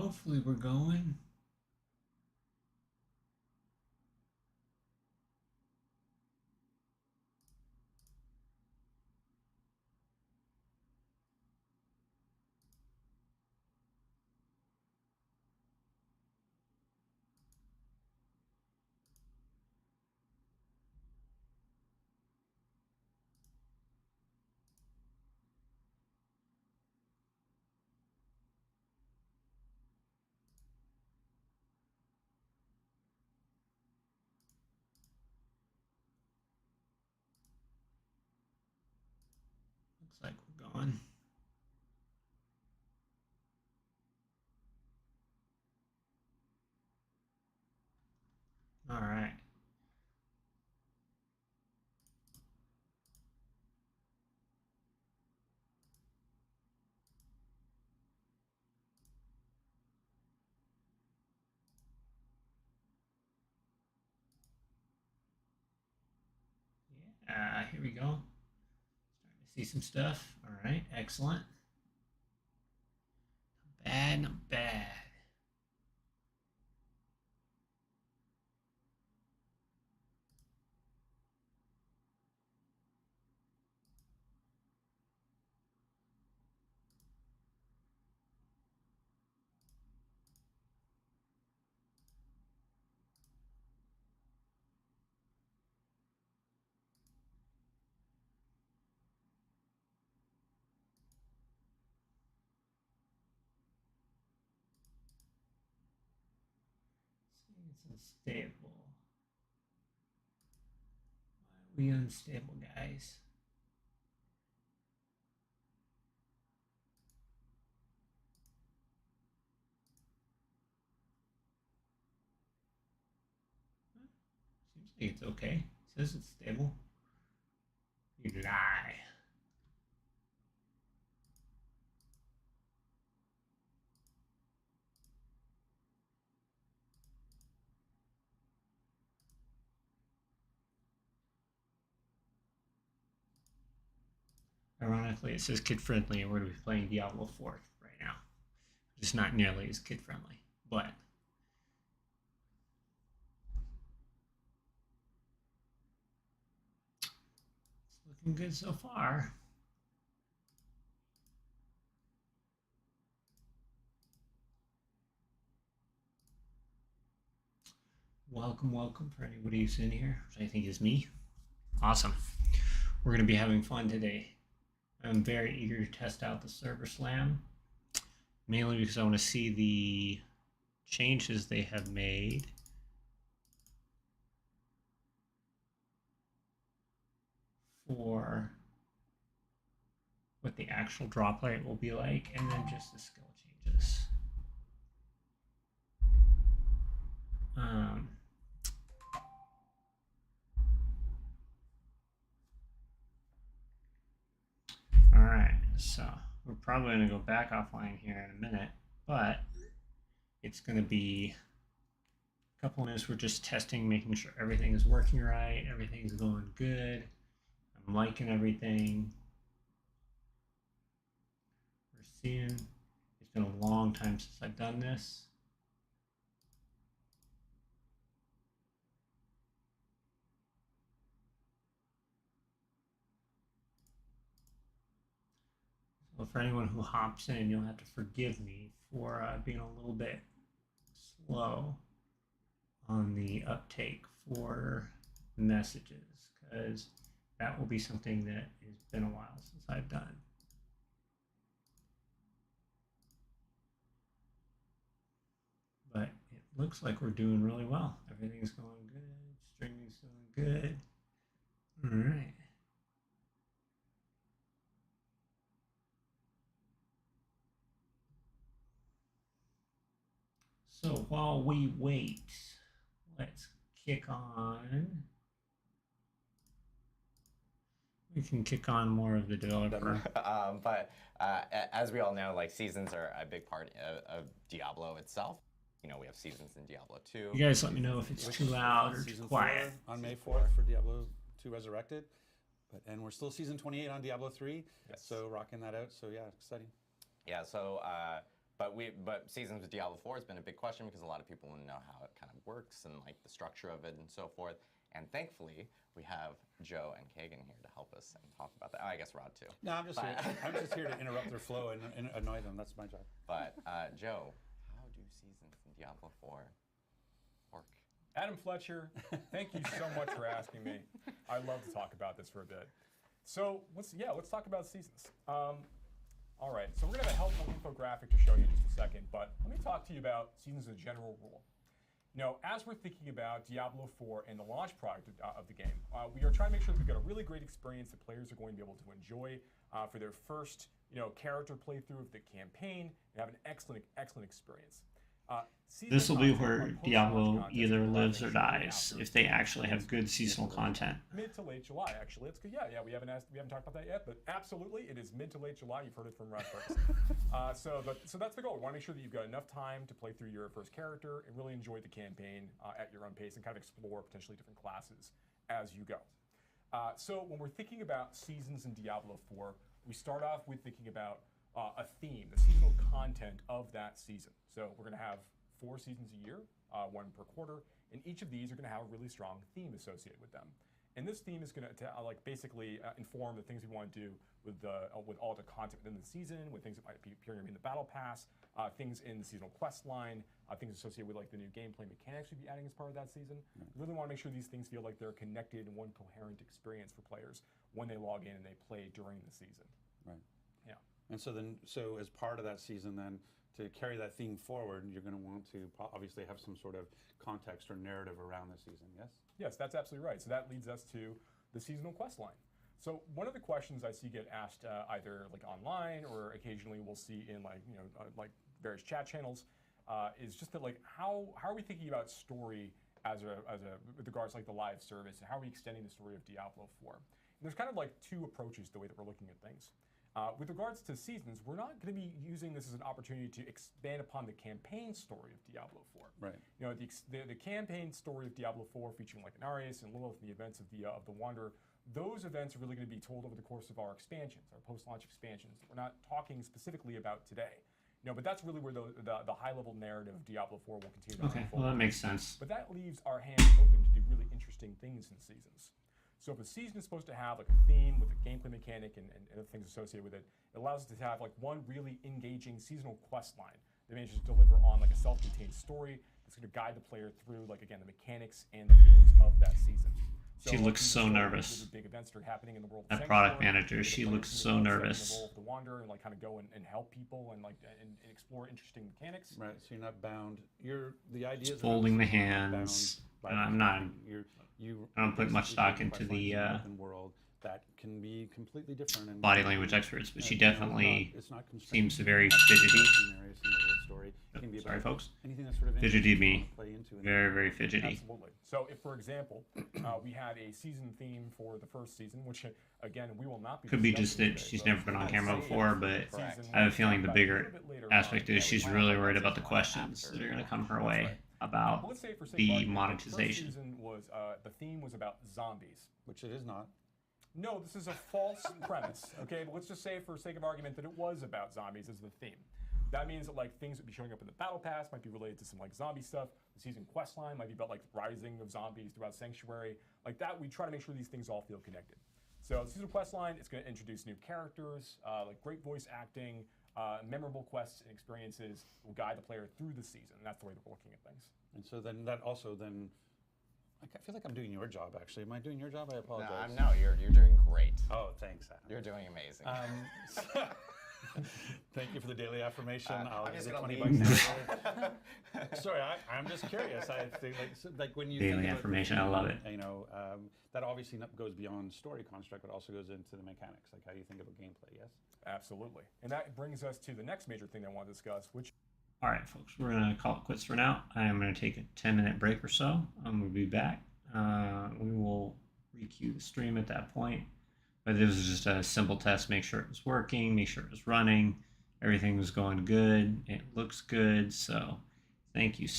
Hopefully we're going. Looks like we're going. All right. Yeah, here we go. Starting to see some stuff. All right, excellent. Not bad, not bad. It's unstable. Why are we unstable, guys? Seems like it's okay. It says it's stable. You lie. Ironically, it says kid friendly, and we're going to be playing Diablo 4 right now. Just not nearly as kid friendly, but it's looking good so far. Welcome, welcome for anybody who's in here, which I think is me. Awesome. We're going to be having fun today. I'm very eager to test out the Server Slam, mainly because I want to see the changes they have made for what the actual drop rate will be like, and then just the skill changes. All right, so we're probably going to go back offline here in a minute, but it's going to be a couple minutes. We're just testing, making sure everything is working right, everything's going good. I'm liking everything. We're seeing it's been a long time since I've done this. So for anyone who hops in, you'll have to forgive me for being a little bit slow on the uptake for messages, because that will be something that has been a while since I've done. But it looks like we're doing really well. Everything's going good. Streaming's doing good. All right. So while we wait, let's kick on. We can kick on more of the developer. As we all know, like seasons are a big part of Diablo itself. You know, we have seasons in Diablo 2. You guys let me know if it's too loud or too quiet. On May 4th for Diablo 2 Resurrected. And we're still season 28 on Diablo 3. Yes. So rocking that out. So yeah, exciting. Yeah, so But Seasons with Diablo 4 has been a big question because a lot of people want to know how it kind of works and like the structure of it and so forth. And thankfully, we have Joe and Kagan here to help us and talk about that. Oh, I guess Rod too. No, I'm just here. I'm just here to interrupt their flow and annoy them. That's my job. But Joe, how do Seasons in Diablo 4 work? Adam Fletcher, thank you so much for asking me. I'd love to talk about this for a bit. So let's talk about Seasons. All right, so we're gonna have a helpful infographic to show you in just a second, but let me talk to you about Seasons as a general rule. You know, as we're thinking about Diablo 4 and the launch product of the game, we are trying to make sure that we've got a really great experience that players are going to be able to enjoy for their first, character playthrough of the campaign and have an excellent experience. This will be where Diablo either lives or dies if they actually have good seasonal content. Mid to late July, actually. It's good. Yeah. We haven't talked about that yet, but absolutely, it is mid to late July. You've heard it from Rod first. So that's the goal. We want to make sure that you've got enough time to play through your first character and really enjoy the campaign at your own pace and kind of explore potentially different classes as you go. So when we're thinking about Seasons in Diablo 4, we start off with thinking about a theme, the seasonal content of that season. So we're going to have 4 seasons a year, 1 per quarter, and each of these are going to have a really strong theme associated with them. And this theme is going to basically inform the things we want to do with all the content within the season, with things that might be appearing in the battle pass, things in the seasonal quest line, things associated with like the new gameplay mechanics we'd be adding as part of that season. We really want to make sure these things feel like they're connected in one coherent experience for players when they log in and they play during the season. Right. Yeah. And so as part of that season, then to carry that theme forward, you're going to want to obviously have some sort of context or narrative around the season. Yes. Yes, that's absolutely right. So that leads us to the seasonal quest line. So one of the questions I see get asked either like online or occasionally we'll see in like various chat channels is just that like how are we thinking about story as a with regards to like the live service, and how are we extending the story of Diablo 4? And there's kind of like 2 approaches to the way that we're looking at things. With regards to Seasons, we're not going to be using this as an opportunity to expand upon the campaign story of Diablo 4. Right. You know, the campaign story of Diablo 4 featuring like Inarius and Lilith and the events of the Wanderer, those events are really going to be told over the course of our expansions, our post-launch expansions that we're not talking specifically about today. You know, but that's really where the high-level narrative of Diablo 4 will continue to Okay, unfold. well that makes sense. But that leaves our hands open to do really interesting things in Seasons. So if a season is supposed to have like a theme with a gameplay mechanic and other things associated with it, it allows us to have like one really engaging seasonal quest line that manages to deliver on like a self-contained story that's going to guide the player through like again the mechanics and the themes of that season. She looks so nervous. Big events that are happening in the world. That product manager, she looks so nervous. The role of the Wanderer and like kind of go and help people and like and explore interesting mechanics. Right. So you're not bound. The idea is Folding the hands, and I'm not. I don't put much stock into the open world that can be completely different and body language experts, but she definitely it's not seems very fidgety. Story. It can be Sorry, about folks. anything that's sort of Fidgety me. play into Very, very fidgety. Absolutely. So if, for example, we had a season theme for the first season, which again we will not be. Could be just discussing that today, she's but never been on camera before, but Correct. I have a feeling the About bigger little bit later aspect on. is she's really worried about the questions that are going to come her way But about let's say for sake the of argument, monetization. The first season was the theme was about zombies. which it is not. No, this is a false premise. Okay, but let's just say for sake of argument that it was about zombies as the theme. That means that like things that be showing up in the battle pass might be related to some like zombie stuff. The season quest line might be about like rising of zombies throughout Sanctuary. Like that, we try to make sure these things all feel connected. So the season quest line, it's going to introduce new characters, like great voice acting, memorable quests and experiences will guide the player through the season. And that's the way that we're looking at things. And so then that also then, I feel like I'm doing your job actually. Am I doing your job? I apologize. No, you're doing great. Oh, thanks, Adam. You're doing amazing. Thank you for the daily affirmation. I'll I'm give just you gonna 20 leave. bucks. Sorry, I'm just curious. I think like when you Daily think about affirmation, I love it. You know, that obviously goes beyond story construct, but also goes into the mechanics, like how you think about gameplay. Yes. Absolutely. And that brings us to the next major thing I want to discuss, which All right, folks, we're going to call it quits for now. I am going to take a 10-minute break or so. I'm going to be back. We will re-queue the stream at that point. But this was just a simple test, make sure it was working, make sure it was running. Everything was going good. It looks good. So thank you so